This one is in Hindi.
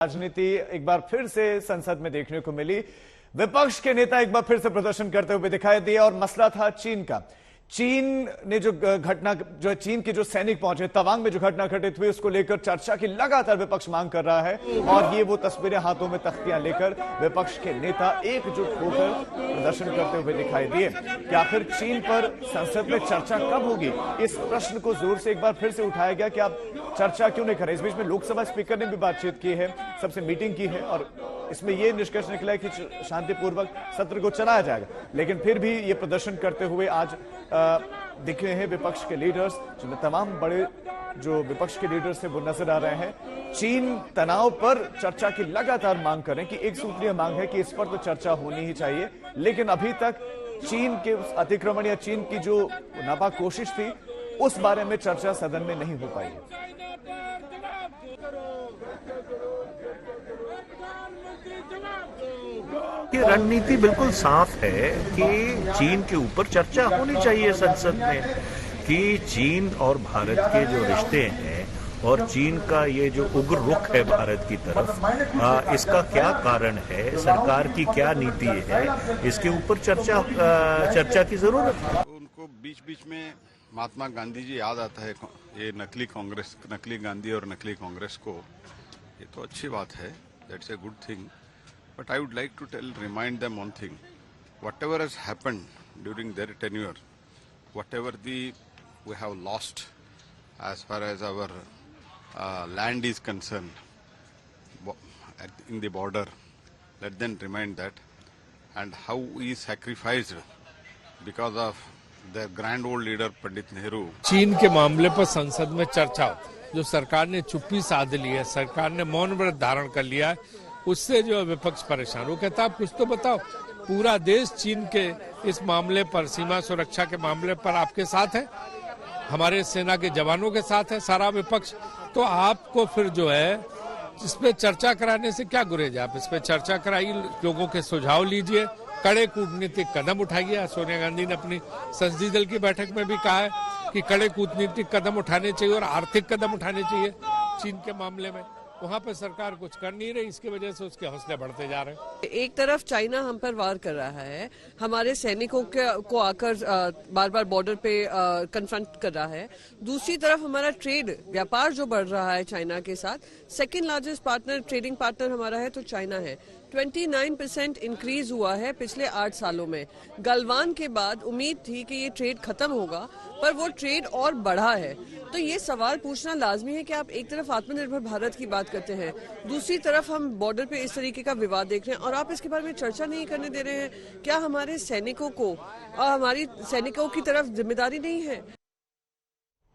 राजनीति एक बार फिर से संसद में देखने को मिली। विपक्ष के नेता एक बार फिर से प्रदर्शन करते हुए दिखाई दिए और मसला था चीन का। चीन ने जो चीन के जो सैनिक पहुंचे तवांग में जो घटना घटित हुई उसको लेकर चर्चा की लगातार विपक्ष मांग कर रहा है और ये वो तस्वीरें हाथों में तख्तियां लेकर विपक्ष के नेता एकजुट होकर प्रदर्शन करते हुए दिखाई दिए कि आखिर चीन पर संसद में चर्चा कब होगी। इस प्रश्न को जोर से एक बार फिर से उठाया गया कि आप चर्चा क्यों नहीं करें। इस बीच में लोकसभा स्पीकर ने भी बातचीत की है, सबसे मीटिंग की है और इसमें यह निष्कर्ष निकला है कि शांतिपूर्वक सत्र को चलाया जाएगा। लेकिन फिर भी ये प्रदर्शन करते हुए आज दिख रहे हैं विपक्ष के लीडर्स, जिनमें तमाम बड़े जो विपक्ष के लीडर्स हैं वो नजर आ रहे हैं। चीन तनाव पर चर्चा की लगातार मांग कर रहे हैं कि एक सूत्रीय मांग है कि इस पर तो चर्चा होनी ही चाहिए, लेकिन अभी तक चीन के उस अतिक्रमण या चीन की जो नापाक कोशिश थी उस बारे में चर्चा सदन में नहीं हो पाई है। ये रणनीति बिल्कुल साफ है कि चीन के ऊपर चर्चा होनी चाहिए संसद में कि चीन और भारत के जो रिश्ते हैं और चीन का ये जो उग्र रुख है भारत की तरफ, इसका क्या कारण है, सरकार की क्या नीति है, इसके ऊपर चर्चा की जरूरत है। उनको बीच बीच में महात्मा गांधी जी याद आता है, ये नकली कांग्रेस, नकली गांधी और नकली कांग्रेस को। ये तो अच्छी बात है, that's a good thing, but I would like to remind them one thing. Whatever has happened during their tenure, whatever we have lost as far as our land is concerned in the border, let them remind that, and how we sacrificed because of their grand old leader Pandit Nehru. चीन के मामले पर संसद में चर्चा हो, जो सरकार ने चुप्पी साध ली है, सरकार ने मौन व्रत धारण कर लिया है, उससे जो विपक्ष परेशान। वो कहता आप कुछ तो बताओ, पूरा देश चीन के इस मामले पर, सीमा सुरक्षा के मामले पर आपके साथ है, हमारे सेना के जवानों के साथ है सारा विपक्ष। तो आपको फिर जो है इस पे चर्चा कराने से क्या गुरेज, आप इस पे चर्चा कराइए, लोगों के सुझाव लीजिए, कड़े कूटनीतिक कदम उठाइए। सोनिया गांधी ने अपनी संसदीय दल की बैठक में भी कहा है कि कड़े कूटनीतिक कदम उठाने चाहिए और आर्थिक कदम उठाने चाहिए चीन के मामले में। वहाँ पर सरकार कुछ कर नहीं रही, इसकी वजह से उसके हौसले बढ़ते जा रहे हैं। एक तरफ चाइना हम पर वार कर रहा है, हमारे सैनिकों को आकर बार बार बॉर्डर पे कन्फ्रंट कर रहा है। दूसरी तरफ हमारा ट्रेड व्यापार जो बढ़ रहा है चाइना के साथ, second largest partner, trading partner हमारा है तो चाइना है। 29% इंक्रीज हुआ है पिछले 8 सालों में। गलवान के बाद उम्मीद थी कि ये ट्रेड खत्म होगा, पर वो ट्रेड और बढ़ा है। तो ये सवाल पूछना लाजमी है कि आप एक तरफ आत्मनिर्भर भारत की बात करते हैं, दूसरी तरफ हम बॉर्डर पे इस तरीके का विवाद देख रहे हैं और आप इसके बारे में चर्चा नहीं करने दे रहे हैं। क्या हमारे सैनिकों को और हमारी सैनिकों की तरफ जिम्मेदारी नहीं है?